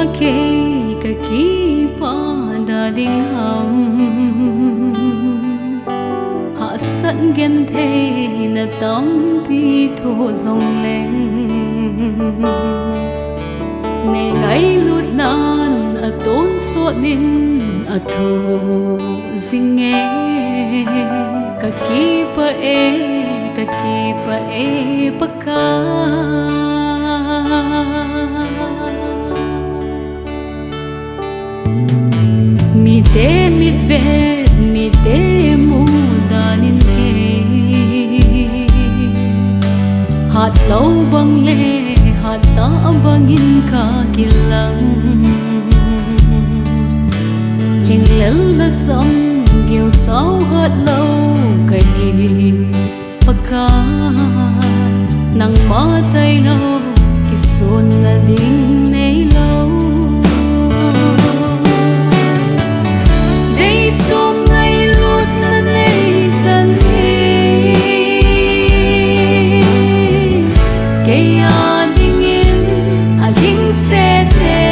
Pakai kakipada dingham Hahsat gentheina tampi thoh jongleng ngailutnan atonsot din athoh jinge Kakipah pakai Mite mitvet mite mudan Hatlou bangleh hattah bangin kakilang Lhinglel lhasam geuchao Hatlou kahi Nangma tailou kisonna ding neilou Deichom Ngailutna kaya dingin ading sete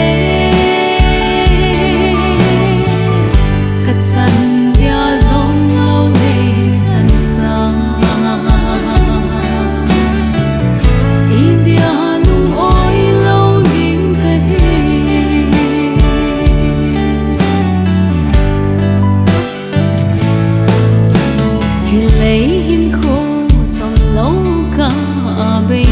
katsan dia long lâu để chân xa Idinga lung oi lâu ding kahi hilei hin khô trong lâu cả bây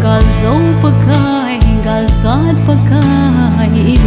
Gaaljou Pakai Hahsat pakai